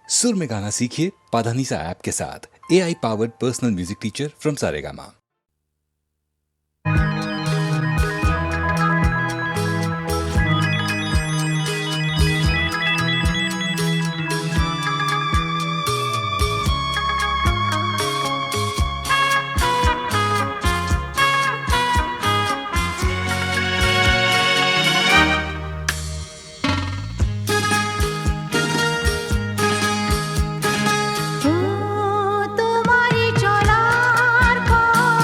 सुर में गाना सीखिए पाधानीसा ऐप के साथ। AI powered personal music teacher from Saregama. তোমারি চলার পথ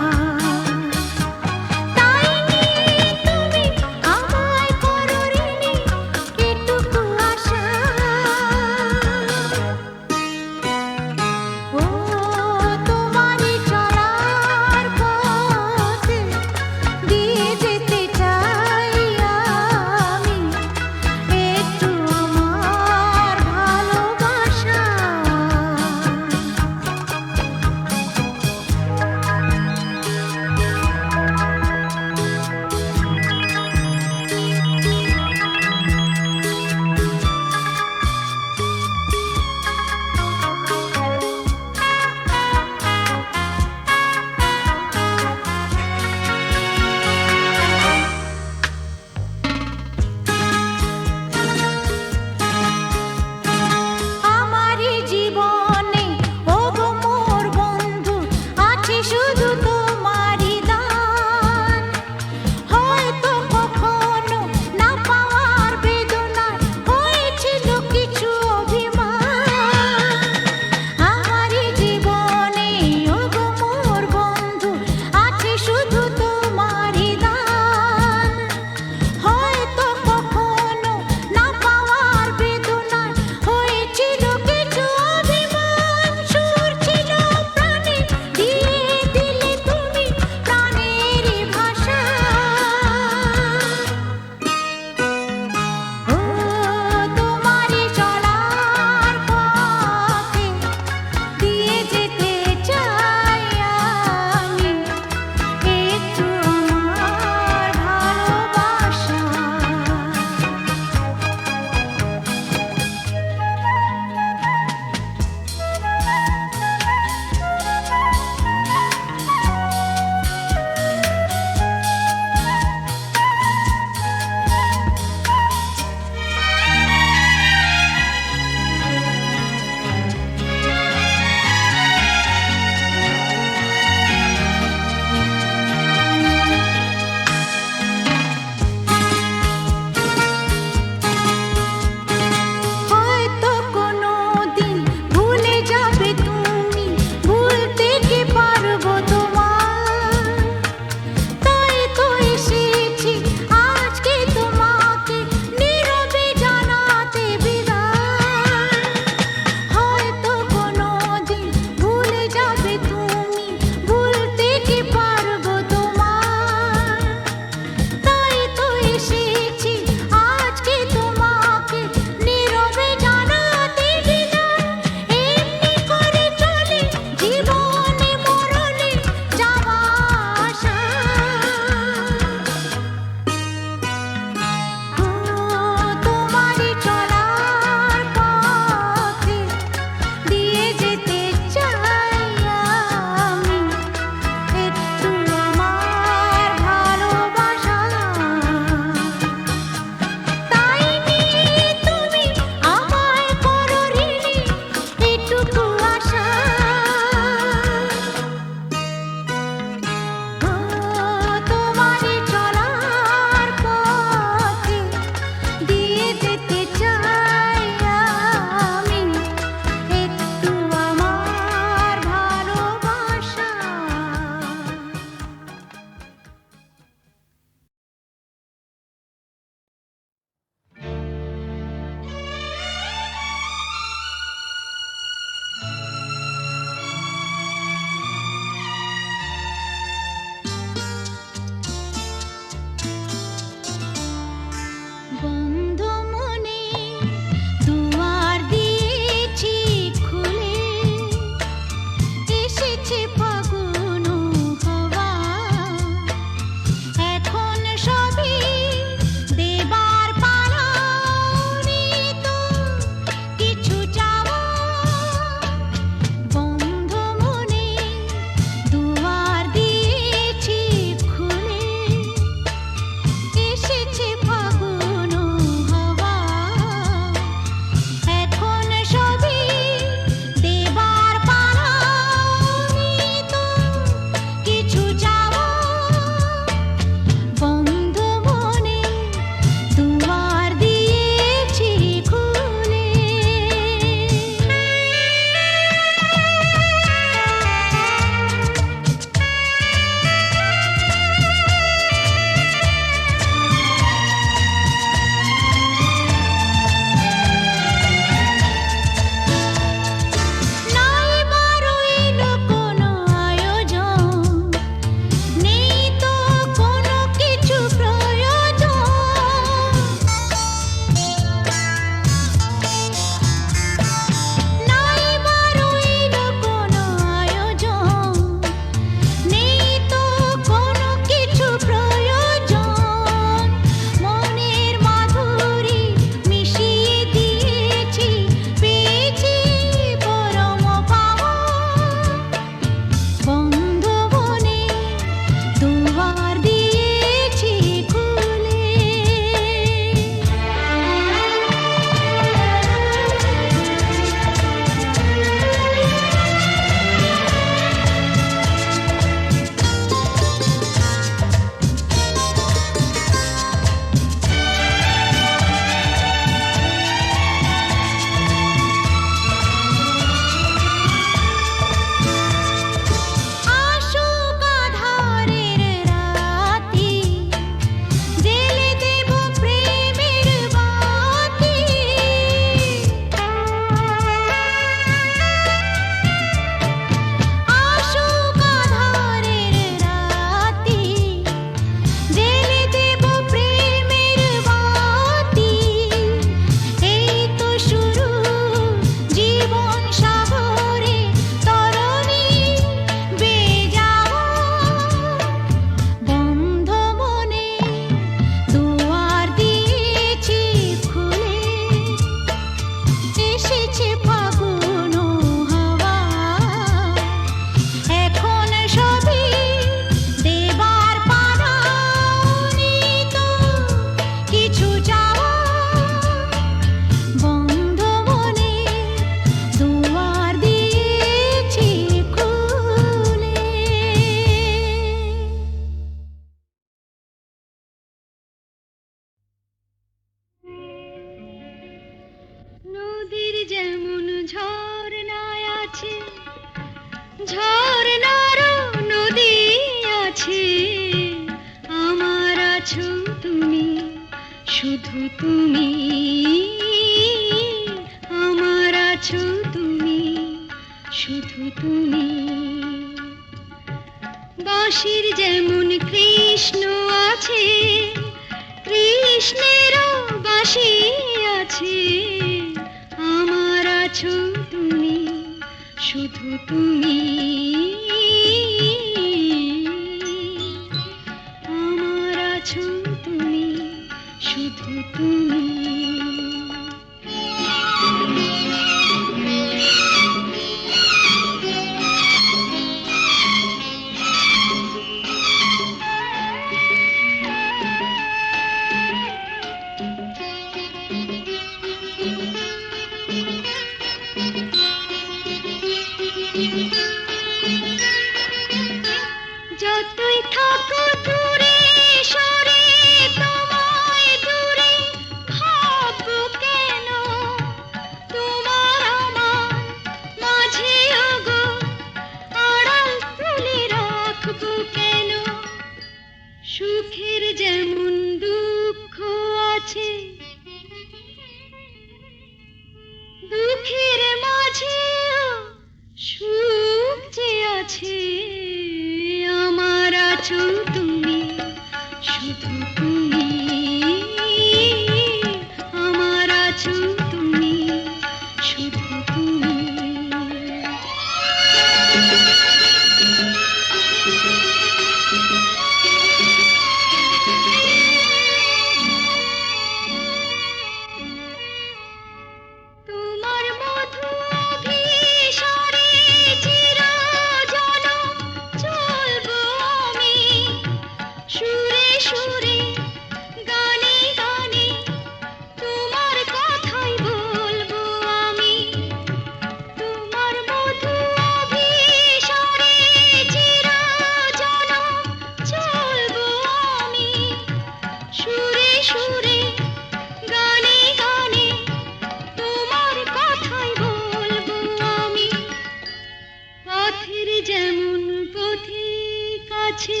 আছে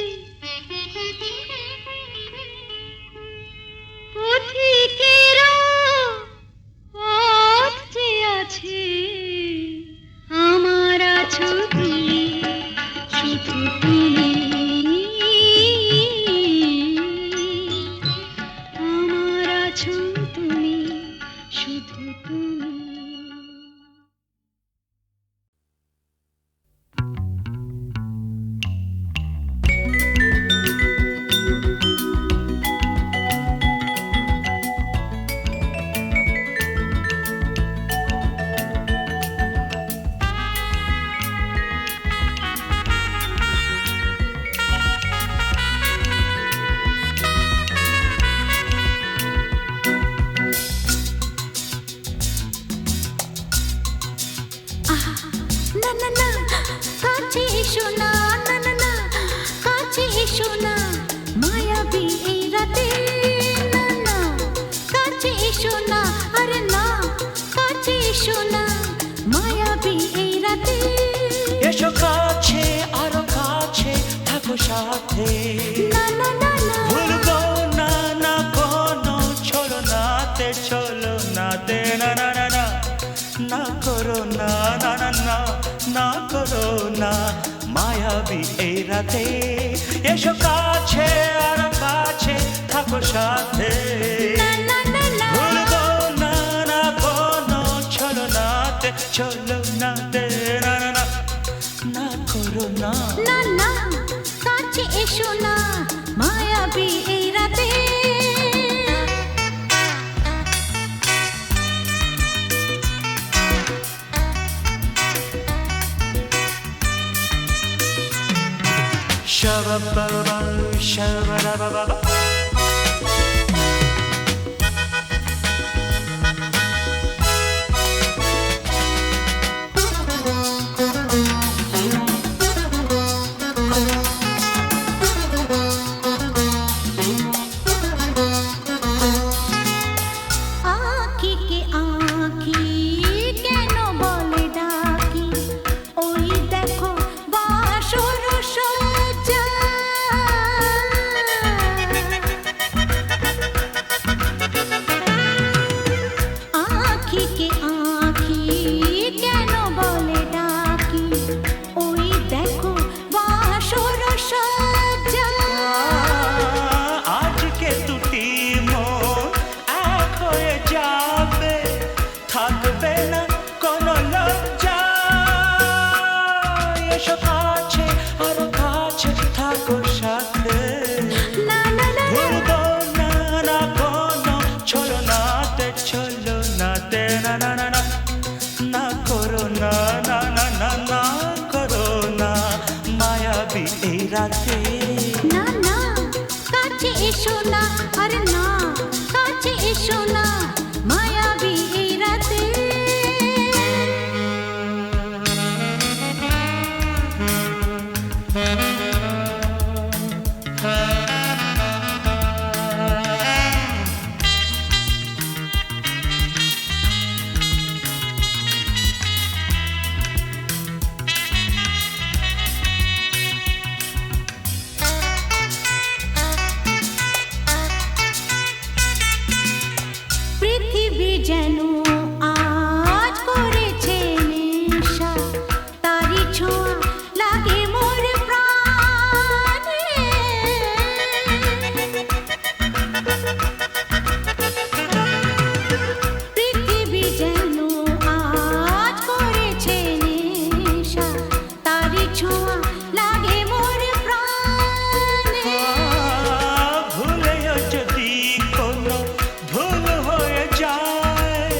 পথিকেরা পথ যে আছে আমার আছো তুমি শুধু তুমি আমার আছো তুমি শুধু তুমি এসো কাছে আরো কাছে থাকো সাথে ভুলবো না না কোনো চলো নাতে না না না না না করো না না না না না করো না মায়াবী এই রাতে এসো কাছে আরো কাছে থাকো সাথে ভুলবো না না কোনো চলো নাতে না না না না করো না না না কাছে এসো না মায়াবী এই রাতে Shabba-ba-ba, shabba-da-ba-ba-ba. না না কাছে এসো না আরে না কাছে এসো না মায়াবী এই রাতে যেন আজ করেছে নেশা তারি ছোঁয়া লাগে মোর প্রাণে পৃথিবী যেন আজ করেছে নেশা তারি ছোঁয়া লাগে মোর প্রাণে ভুলেও যদি কোনো ভুল হয়ে যায়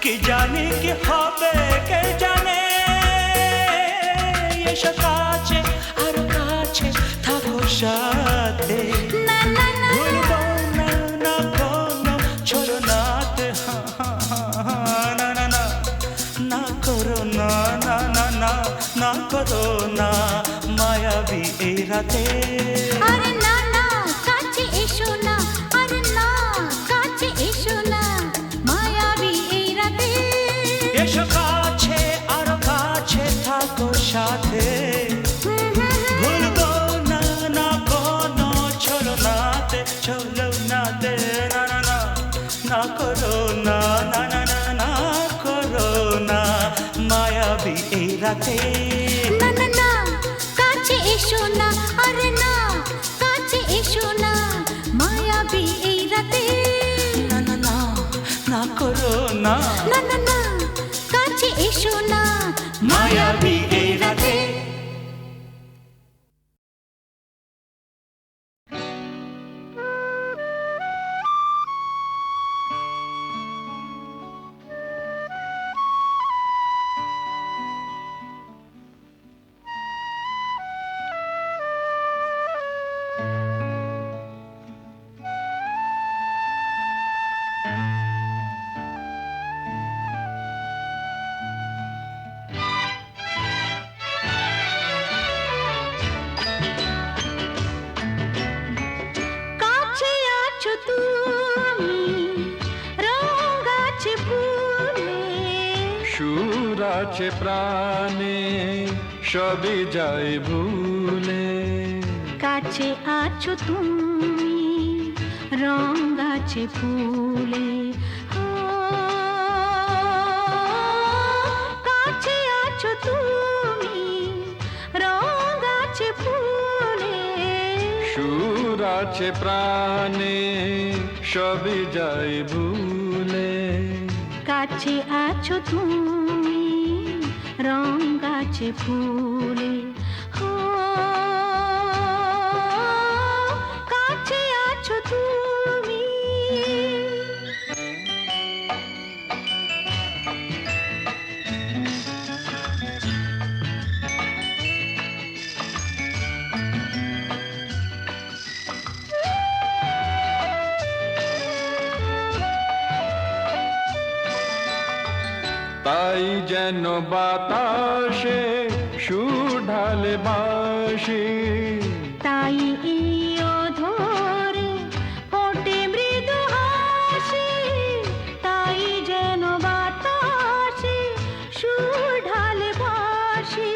কি জানি কি হবে কে জানে এসো কাছে আরো কাছে থাকো সাথে ভুলবো না না কোনো চলো নাতে না না না না করো না না না না না করো না মায়াবী এই রাতে আরে না না কাছে এসো না আরে না কাছে এসো না মায়াবী এই রাতে এসো কাছে আরো কাছে থাকো সাথে ভুলবো না না রাতে না না না কাছে এসো না আরে না কাছে এসো না মায়াবী এই রাতে না না না না করো না না না না কাছে এসো না মায়াবী এই রাতে কাছে আছো তুমি রঙ আছে ফুলে সুর আছে প্রাণে সবই যায় ভুলে কাছে আছো তুমি রঙ আছে ফুলে ও, কাছে আছো তুমি রঙ আছে ফুলে সুর আছে প্রাণে সবই যায় ভুলে কাছে আছো তুমি রঙ আছে ফুলে ও, কাছে আছো তুমি তাই যেন বাতাসে সুর ঢালে বাঁশি তাই এই অধরে ফোটে মৃদু হাসি তাই যেন বাতাসে সুর ঢালে বাঁশি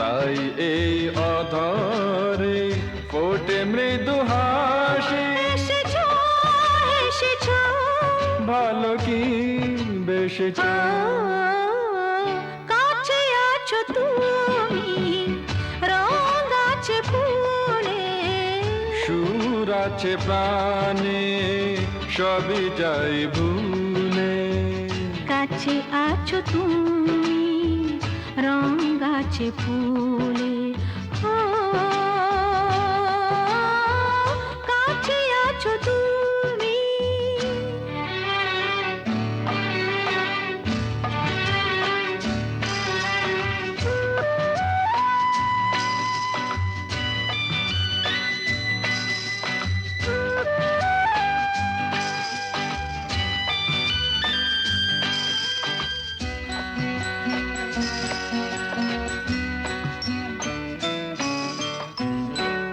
তাই এই অধরে ফোটে মৃদু হাসি এসেছো এসেছো ভালো কি বেশেছ কাছে আছো তুমি রঙ আছে ফুলে সুর আছে প্রাণে সবই যাই ভুলে কাছে আছো তুমি রঙ আছে ফুলে ও, কাছে আছো তুমি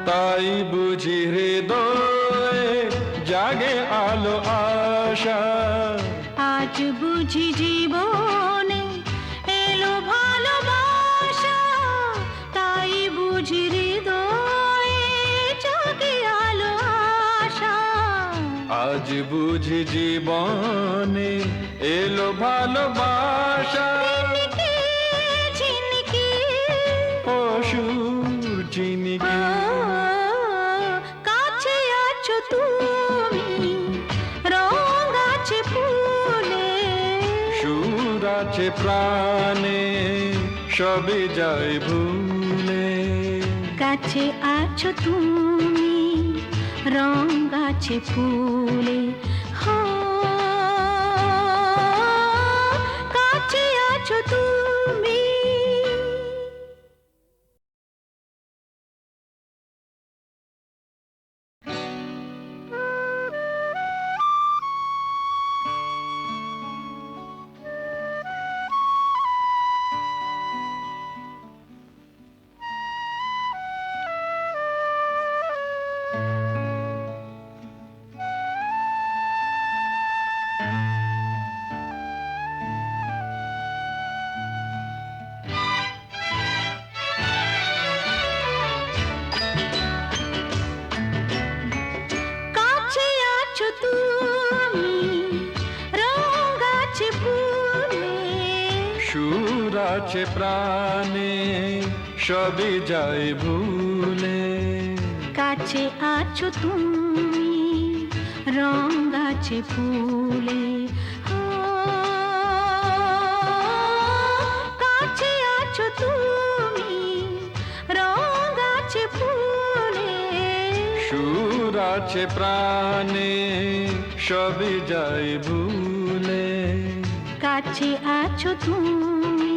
তাই বুঝি হৃদয়ে জাগে আলো আশা আজ বুঝি জীবনে এলো ভালোবাসা তাই বুঝি হৃদয়ে জাগে আলো আশা আজ বুঝি জীবনে এলো ভালোবাসা ঝিনকে ঝিনকে অসুর চিনিকে কাছে আছো তুমি রঙ আছে ফুলে সুর আছে প্রাণে সবই যায় ভুলে কাছে আছো তুমি রঙ আছে ফুলে হো কাছে আছো তুমি আছে প্রাণে সবই যায় ভুলে কাছে আছো তুমি রং গাছে ফুলে ও, কাছে আছো তুমি রং গাছে ফুলে সুর আছে প্রাণে সবই যায় ভুলে কাছে আছো তুমি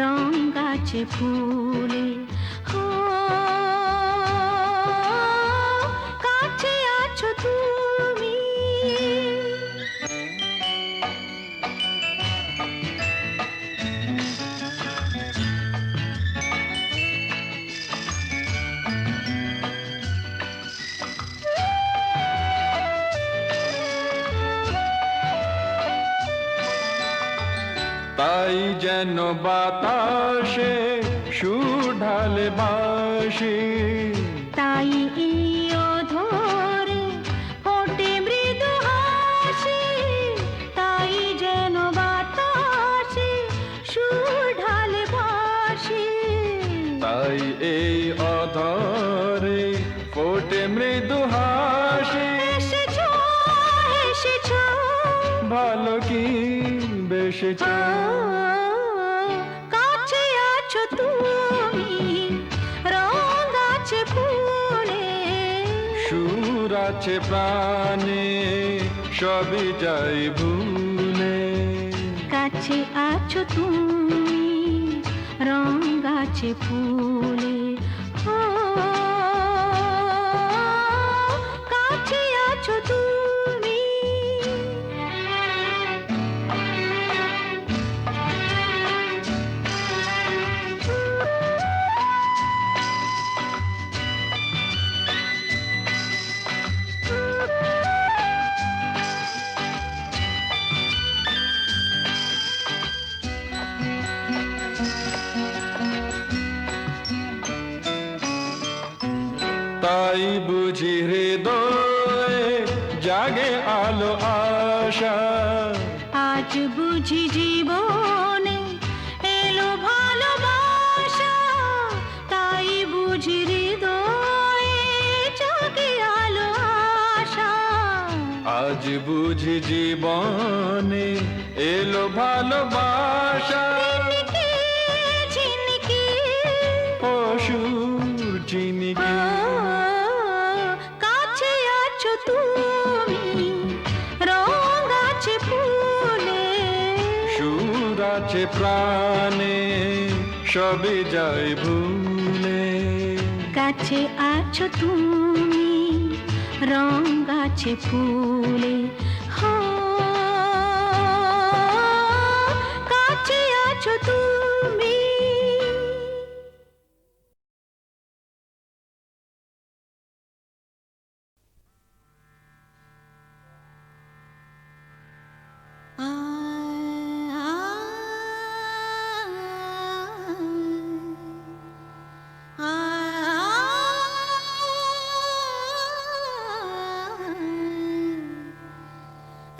রং গাছে ফুলে ও, কাছে আছো তুমি তাই যেন বাতাসে সুর ঢালে বাঁশি তাই এই অধরে ফোটে মৃদু হাসি তাই যেন বাতাসে সুর ঢালে বাঁশি তাই এই অধরে ফোটে মৃদু হাসি এসেছো এসেছো ভালো কি বেশেছ কাছে আছো তুমি রং গাছে ফুলে সুর আছে প্রাণে সবই যায় ভুলে কাছে আছো তুমি রং গাছে ফুলে ও, কাছে আছো তুমি তাই বুঝি হৃদয়ে জাগে আলো আশা আজ বুঝি জীবনে এলো ভালোবাসা তাই বুঝি হৃদয়ে জাগে আলো আশা আজ বুঝি জীবনে এলো ভালোবাসা ঝিনকে ঝিনকে অসুর চিনিকে কাছে আছো তুমি রং গাছে ফুলে সুর আছে প্রাণে সবই যায় ভুলে কাছে আছো তুমি রং গাছে ফুলে হো কাছে আছো তুমি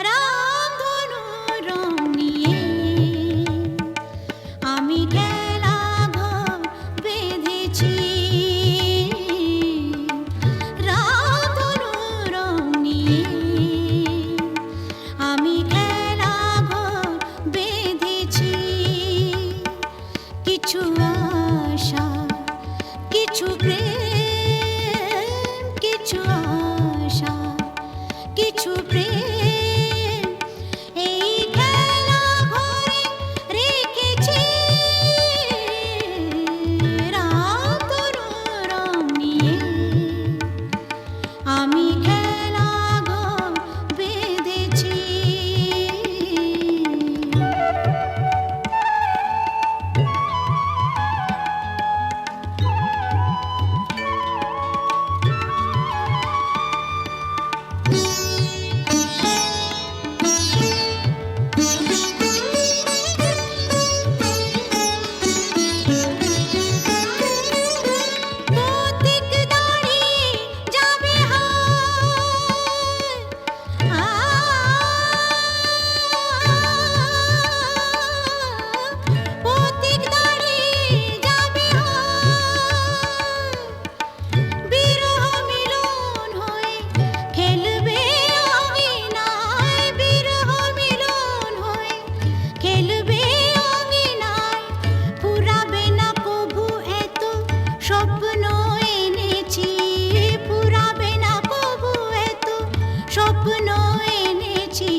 রামধনু রং নিয়ে আমি খেলা ঘর বেঁধেছি রামধনু রং নিয়ে আমি খেলা ঘর বেঁধেছি কিছু আশা কিছু প্রেম কিছু আশা কিছু প্রেম এই খেলা ঘরে রেখেছি রামধনু রং নিয়ে আমি খেলা ঘর বেঁধেছি স্বপ্ন এনেছি ফুরাবে না কবু এত স্বপ্ন এনেছি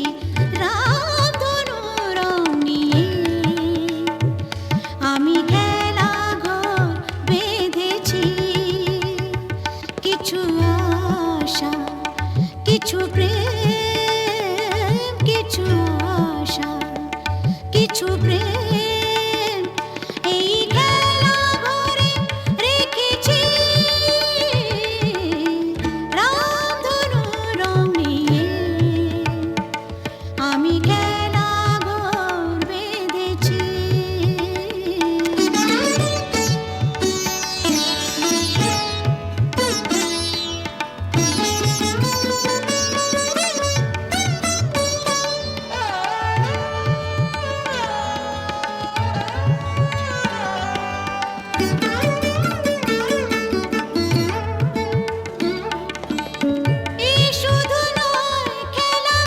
রামধনু রং নিয়ে আমি খেলা ঘর বেঁধেছি কিছু আশা কিছু প্রেম কিছু আশা কিছু প্রেম এই খেলা ঘরে রেখেছি রামধনু রং নিয়ে আমি খেলা ঘর বেঁধেছি এই শুধু নয় খেলা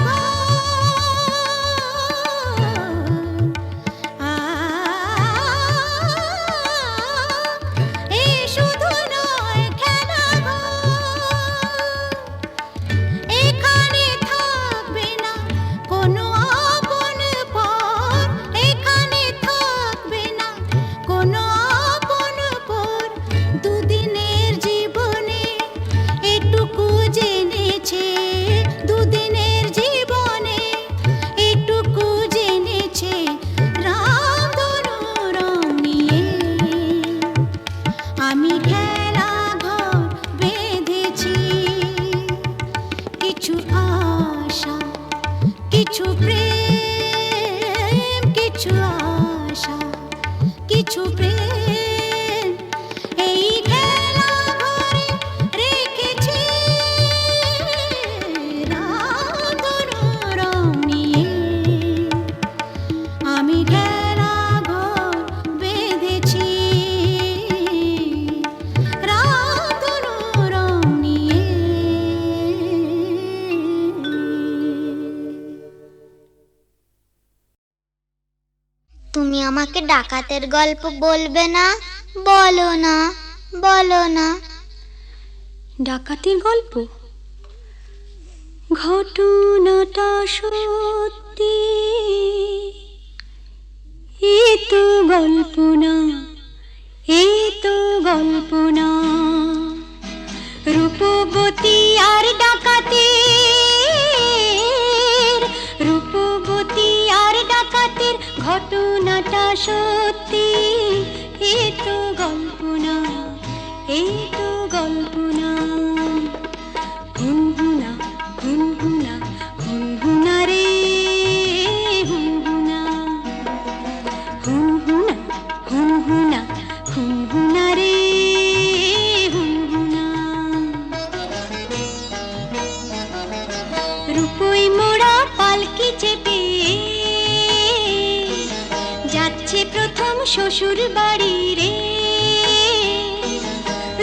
এই শুধু নয় খেলা এখানে থাকবে না কোনো আপন পর এখানে থাকবে না কোনো আপন পর দুদিনের জীবনে এটুকু জেনেছে দুদিনের জীবনে এটুকু জেনেছে রামধনু রং নিয়ে আমি খেলা ঘর বেঁধেছি কিছু আশা কিছু প্রেম কিছু আশা কিছু প্রেম এই খেলা ঘরে রেখেছি রামধনু রং নিয়ে আমি খেলা ঘর বেঁধেছি রামধনু রং নিয়ে তুমি আমাকে ডাকাতের গল্প বলবে না? বলো না, বলো না। ডাকাতির গল্প ঘটনাটা সত্যি এ তো গল্প না এ তো গল্প না রূপবতী আর ডাকাতের রূপবতী আর ডাকাতের ঘটনাটা সত্যি এ তো গল্প না এ তো গল্প না হুনহুনা হুনহুনা হুনহুনা রে হুনহুনা হুনহুনা হুনহুনা হুনহুনা রে হুনহুনা রূপই মোড়া পালকি চেপে যাচ্ছে প্রথম শ্বশুর বাড়ি রে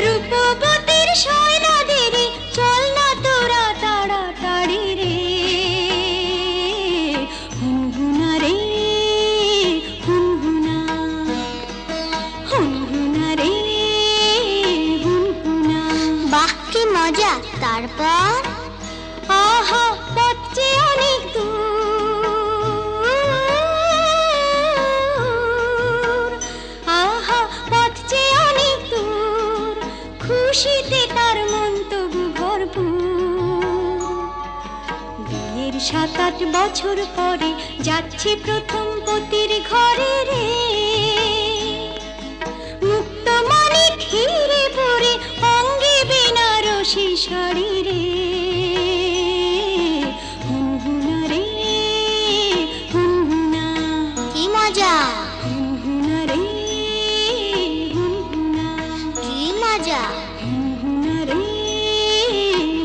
রূপবতীর শয়নাদের চল না তোরা তাড়াতাড়ি রে হুনহুনা রে হুনহুনা হুনহুনা রে হুনহুনা বাহ কি মজা! তারপর আহা পথ যে অনেক দূর আহা পথ যে অনেক দূর খুশিতে তার মন তবু ভরপুর বিয়ের 7-8 বছর পরে যাচ্ছে প্রথম পতির ঘরে রে মুক্ত মনে ঘিরে পড়ে অঙ্গে বেনারসি শাড়ি রে হুনহুনা রে হুনহুনা কি মজা! হুনহুনা রে হুনহুনা কি মজা! হুনহুনা রে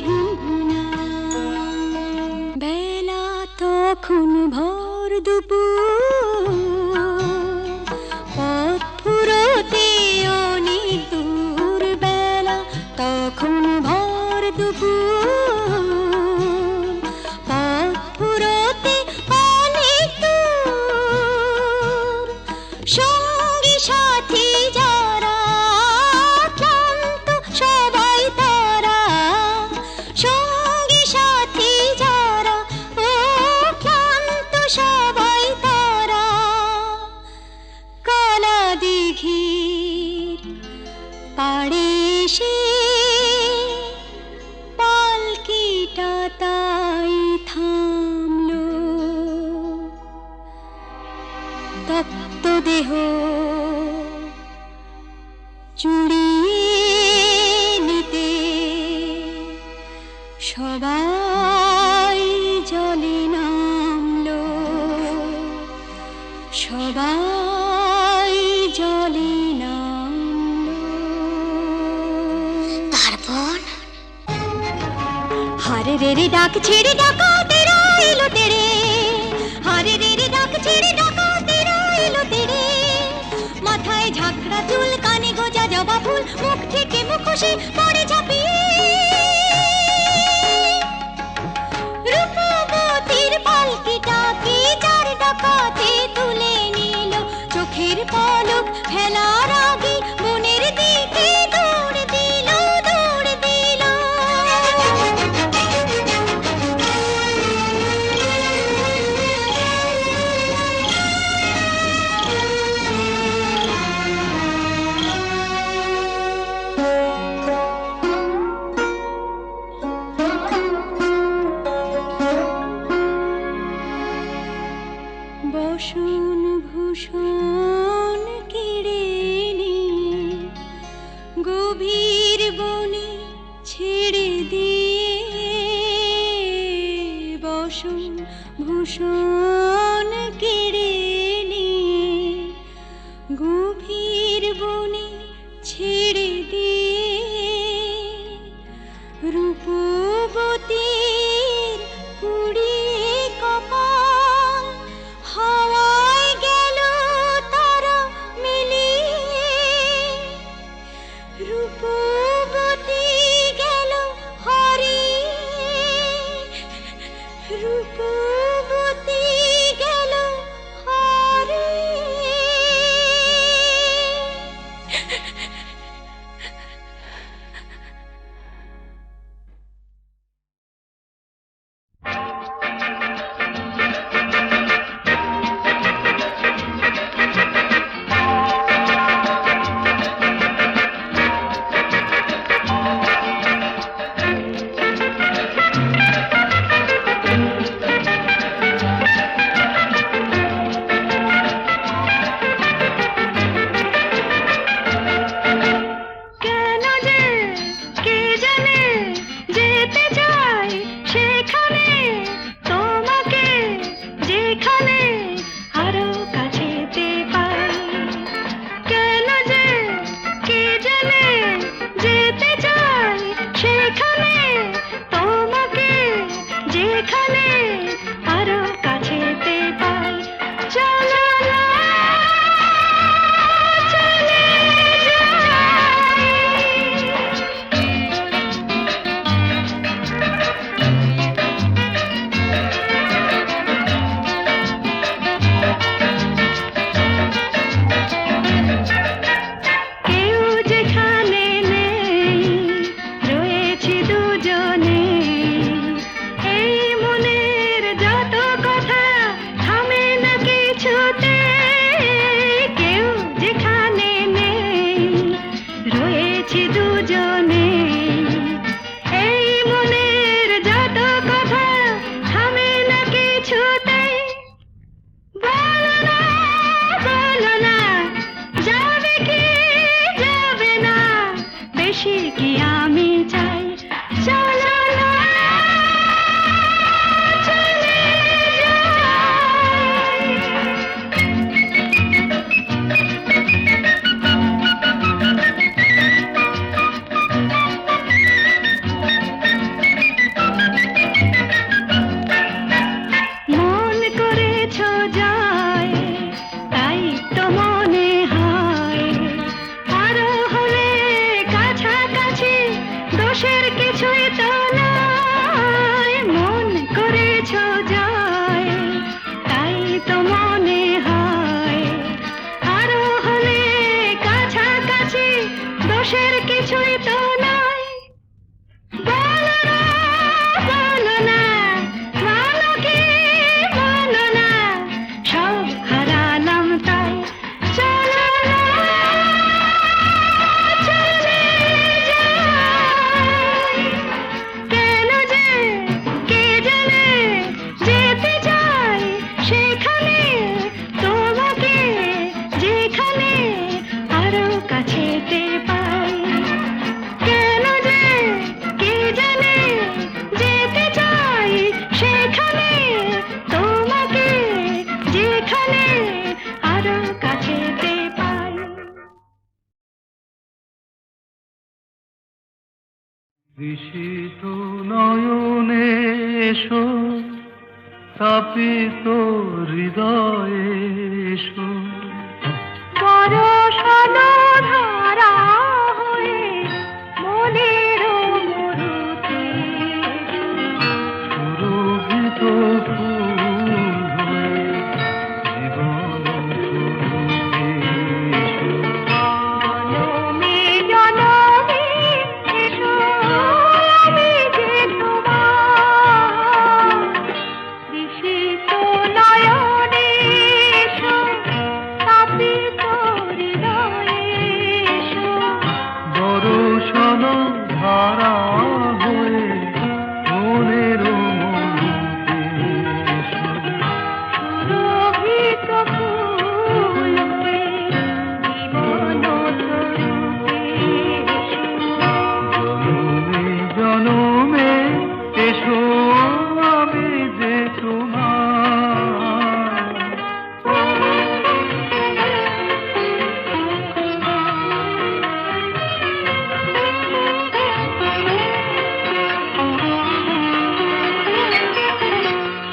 হুনহুনা বেলা তখন ভর দুপুর পথ ফুরোতে অনেক দূর বেলা তখন ভর দুপুর পথ ফুরোতে অনেক দূর সঙ্গী সাথী যারা এসে পালকিটা তাই থামলো, তপ্ত দেহ চুড়িয়ে নিতে সবাই জলে নামলো, সবাই জলে নামলো। তারপর হারে রে রে ডাক ছেড়ে ডাকা তেরা এলো তেরে, হারে রে রে ডাক ছেড়ে ডাকা তেরা এলো তেরে। মাথায় ঝাঁকড়া চুল, কানে গোজা জবা ফুল, মুখ থেকে মুখোশে পড়ে ঝাঁপিয়ে। রূপবতীর পালকিটাকে চার ডাকাতে তুলে নিল, চোখের পলক ফেলার আগে মনের দিকে দৌড় দিল, দৌড় দিল। বসন ভূষণ কেড়ে নিয়ে গভীর বনে ছেড়ে দিয়ে, বসন ভূষণ কেড়ে নিয়ে গভীর বনে ছেড়ে দিয়ে। রূপবতীর পুড়িয়ে কপাল হাওয়ায় গেল তারা মিলিয়ে, রূপবতী গেল হারিয়ে, রূপবতী গেল হারিয়ে। কেন যে কে জানে যেতে চাই সেখানে, তোমাকে যেখানে আরো কাছেতে পাই। কেন যে কে জানে যেতে চাই সেখানে, তোমাকে যেখানে আরো কাছেতে পাই। চলো না চলে যাই। কেউ যেখানে নেই, রয়েছি দুজনে। এই মনের যত কথা থামে না কিছুতে। কেউ যেখানে নেই, রয়েছি দুজনে। এই মনের যত কথা থামে না কিছুতে। বলো না যাবে কি যাবে না, বেশি কি আমি চাই। চলো না চলে যাই। মন করেছ যায়, তাই তো মনে হয় আরো হলে কাছাকাছি, দোষের কিছুই তো নয়। মন করেছ যায়, তাই তো মনে হয় আরো হলে কাছাকাছি, দোষের কিছুই তো নয়। বলো না বলো না, বলো কি বলো না, সব হারালাম তাই। চলো না চলে যাই। ঋষিত নয়নে এসো, তাপিত হৃদয়ে এসো, বরষণ ধারা হয়ে মনের মরুতে সুরভিত ফুল হয়ে জীবন স্বরূপে এসো। জনমে জনমে এসো, আমি যে তোমার ঋষিত নয়নে এসো, তাপিত হৃদয়ে এসো, বরষণ ধারা হয়ে মনের মরুতে এসো। সুরভিত ফুল হয়ে জীবন স্বরূপে এসো। জনমে জনমে এসো, আমি যে তোমার।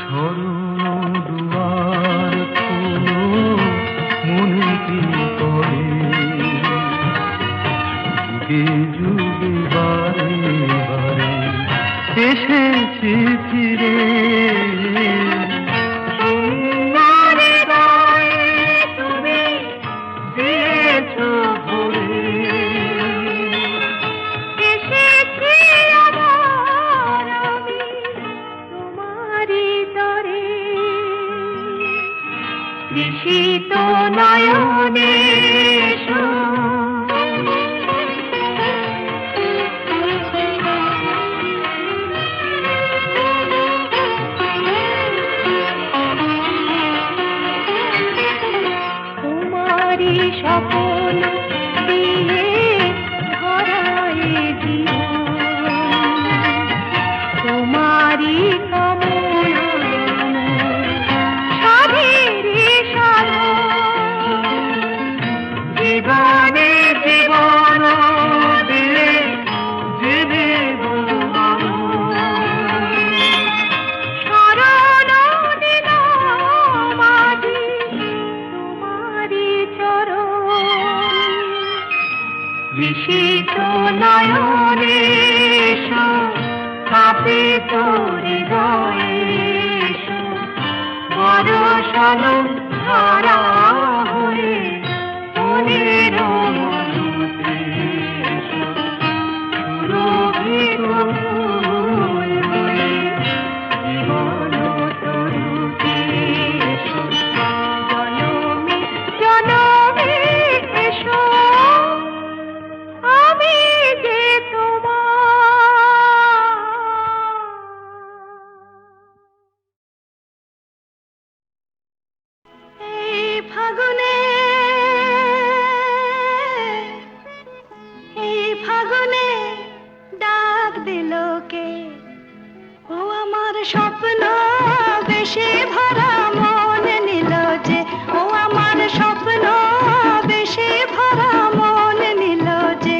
শরণ দুয়ার খোলো, মনে কি করে যুগে যুগে বারে বারে এসেছি ফিরে। সুন্দর হৃদয়ে তুমি দিয়েছো ভরে, এসেছি আবার আমি তোমারই তরে, ঋষিত নয়নে এসো। তোমারই স্বপ্ন দিয়ে ভরায় জীবন, তোমারই কামনা সাধেরে সাধন, জীবনে জীবন দিয়ে জেনে শরণ নিলাম আজি তোমারই চরণ, ঋষিত নয়নে এসো, তাপিত হৃদয়ে এসো, বরষণ ধারা হয়ে মনের মরুতে এসো। সুরভিত ফুল হয়ে জীবন স্বরূপে এসো। জনমে জনমে এসো, আমি যে তোমার। এই ফাগুনে, এই ফাগুনে ডাক দিল কে, ও আমার স্বপ্ন বেশি ভরা মন নিল যে, ও আমার স্বপ্ন বেশি ভরা মন নিল যে,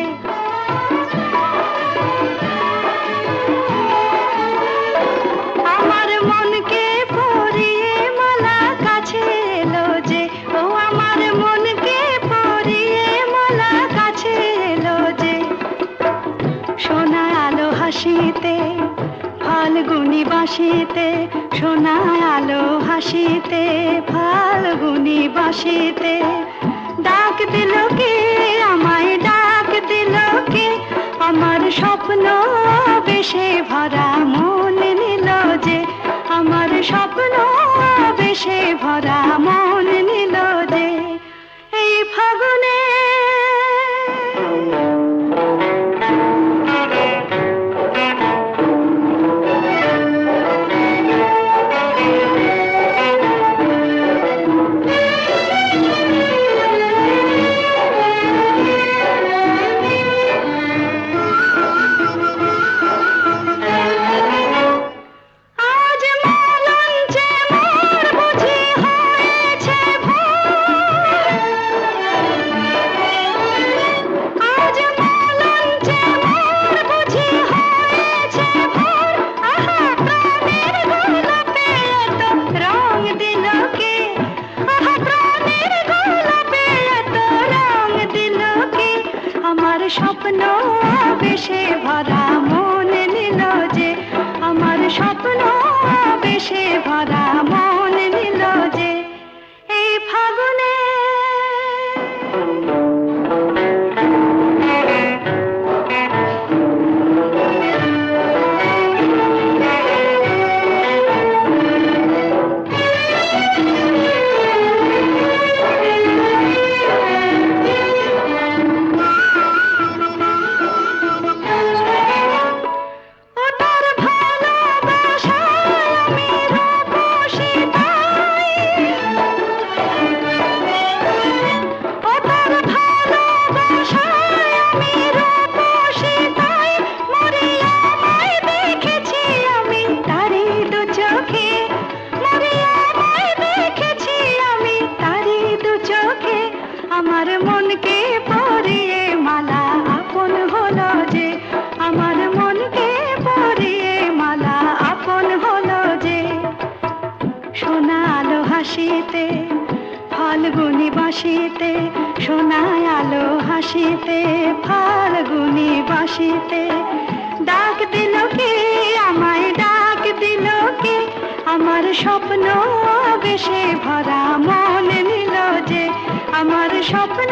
আমার মনকে পরিয়ে মালা কাছে এলো যে, ও আমার মনকে পরিয়ে মালা কাছে এলো যে, সোনা আলো হাসিতে ফাল্গুনি বাঁশিতে, সোনা আলো হাসিতে ফাল্গুনি বাঁশিতে, ডাক দিল কে আমায়, ডাক দিল কে, আমার স্বপ্ন বেশে ভরা মন নিল যে, আমার স্বপ্ন বেশে ভরা মন নিল যে, এই ফাগুনে। আজ মলঞ্চে মোর বুঝি হয়েছে বেশে ভরা মন নিল যে, আমার স্বপ্ন বেশে ভরা মন নিল যে, এই ফাগুনে আমার মনকে পরিয়ে মালা আপন হলো যে, আমার মনকে পরিয়ে মালা আপন হলো যে, সোনা আলো হাসিতে ফাল্গুনি বাসিতে, সোনা আলো হাসিতে ফাল্গুনি বাসিতে, ডাক দিল কে আমায়, ডাক দিল কে, আমার স্বপ্ন বেশে ভরা মন নিল যে, আমার স্বপ্ন